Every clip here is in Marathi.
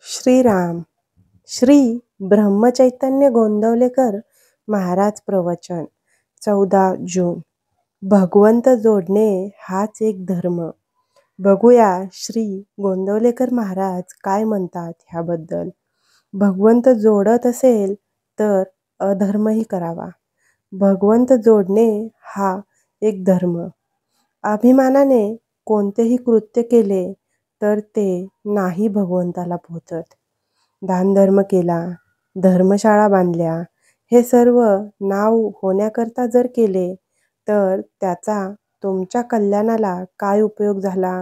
श्रीराम श्री ब्रह्मचैतन्य गोंदवलेकर महाराज प्रवचन 14 जून. भगवंत जोडणे हाच एक धर्म. बघूया श्री गोंदवलेकर महाराज काय म्हणतात ह्याबद्दल. भगवंत जोडत असेल तर अधर्मही करावा. भगवंत जोडणे हा एक धर्म. अभिमानाने कोणतेही कृत्य केले तर ते नाही भगवंताला पोचत. दानधर्म केला, धर्मशाळा बांधल्या, हे सर्व नाव होण्याकरता जर केले तर त्याचा तुमच्या कल्याणाला काय उपयोग झाला?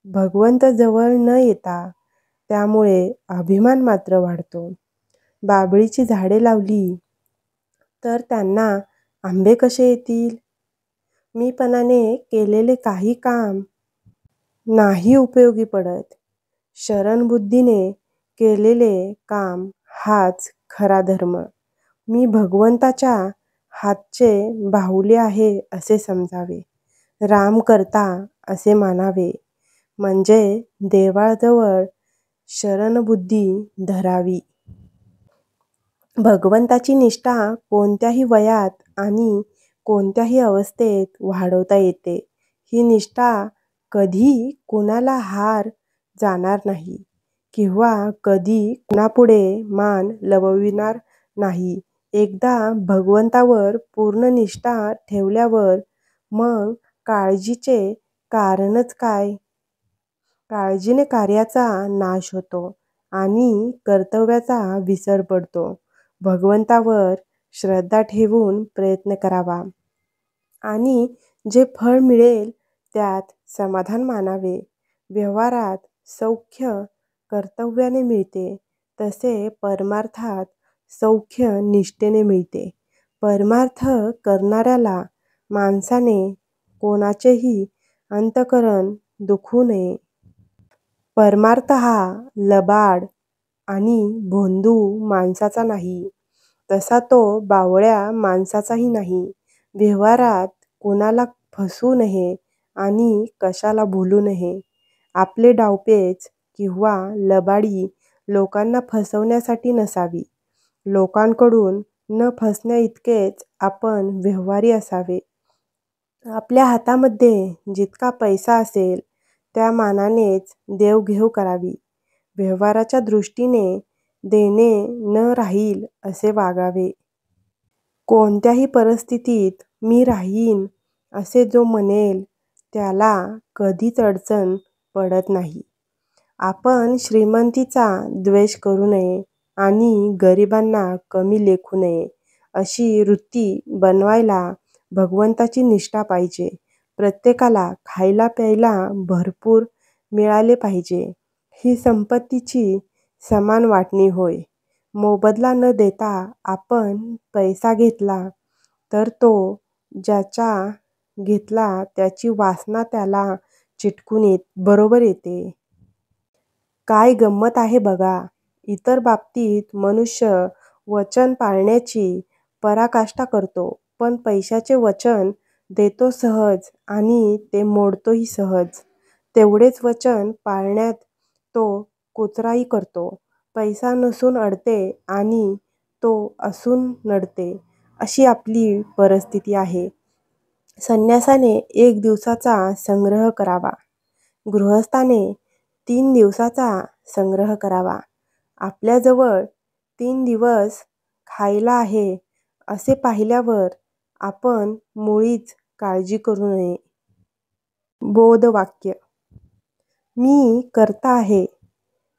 भगवंत जवळ न येता त्यामुळे अभिमान मात्र वाढतो. बाभळीची झाडे लावली तर त्यांना आंबे कसे येतील? मीपणाने केलेले काही काम नाही उपयोगी पडत. शरणबुद्धीने केलेले काम हाच खरा धर्म. मी भगवंताच्या हातचे बाहुले आहे असे समजावे. राम करता असे मानावे. म्हणजे देवाजवळ शरणबुद्धी धरावी. भगवंताची निष्ठा कोणत्याही वयात आणि कोणत्याही अवस्थेत वाढवता येते. ही निष्ठा कधी कुणाला हार जाणार नाही किंवा कधी कुणापुढे मान लवविणार नाही. एकदा भगवंतावर पूर्ण निष्ठा ठेवल्यावर मग काळजीचे कारणच काय? काळजीने कार्याचा नाश होतो आणि कर्तव्याचा विसर पडतो. भगवंतावर श्रद्धा ठेवून प्रयत्न करावा आणि जे फळ मिळेल त्यात समाधान मानावे. व्यवहारात सौख्य कर्तव्याने मिळते तसे परमार्थात सौख्य निष्ठेने मिळते. परमार्थ करणाऱ्याला माणसाने कोणाचेही अंतःकरण दुखवू नये. परमार्थ हा लबाड आणि भोंदू माणसाचा नाही, तसा तो बावळ्या माणसाचाही नाही. व्यवहारात कुणाला फसवू नये आणि कशाला भुलू नये. आपले डावपेच किंवा लबाडी लोकांना फसवण्यासाठी नसावी. लोकांकडून न फसण्याइतकेच आपण व्यवहारी असावे. आपल्या हातामध्ये जितका पैसा असेल त्या मानानेच देवघेव करावी. व्यवहाराच्या दृष्टीने देणे न राहील असे वागावे. कोणत्याही परिस्थितीत मी राहीन असे जो म्हणेल त्याला कधीच अडचण पडत नाही. आपण श्रीमंतीचा द्वेष करू नये आणि गरिबांना कमी लेखू नये अशी वृत्ती बनवायला भगवंताची निष्ठा पाहिजे. प्रत्येकाला खायला प्यायला भरपूर मिळाले पाहिजे ही संपत्तीची समान वाटणी होय. मोबदला न देता आपण पैसा घेतला तर तो ज्याचा घेतला त्याची वासना त्याला चिटकून बरोबर येते. काय गंमत आहे बघा. इतर बाबतीत मनुष्य वचन पाळण्याची पराकाष्ठा करतो, पण पैशाचे वचन देतो सहज आणि ते मोडतोही सहज. तेवढेच वचन पाळण्यात तो कुचराई करतो. पैसा नसून अडते आणि तो असून नडते, अशी आपली परिस्थिती आहे. संन्यासाने 1 दिवसाचा संग्रह करावा. गृहस्थाने 3 दिवसाचा संग्रह करावा. आपल्याजवळ 3 दिवस खायला आहे असे पाहिल्यावर आपण मुळीच काळजी करू नये. बोधवाक्य. मी करता आहे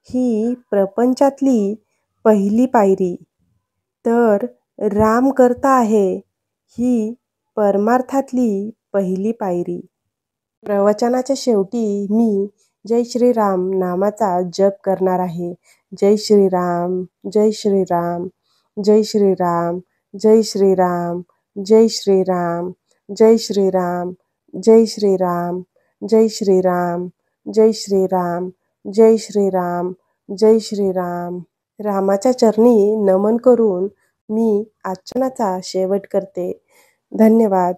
ही प्रपंचातली पहिली पायरी, तर राम करता आहे ही परमार्थातली पहिली पायरी. प्रवचनाच्या शेवटी मी जय श्रीराम नामाचा जप करणार आहे. जय श्रीराम, जय श्रीराम, जय श्रीराम, जय श्रीराम, जय श्रीराम, जय श्रीराम, जय श्रीराम, जय श्रीराम, जय श्रीराम, जय श्रीराम, जय श्रीराम. रामाच्या चरणी नमन करून मी आचरणाचा शेवट करते. धन्यवाद.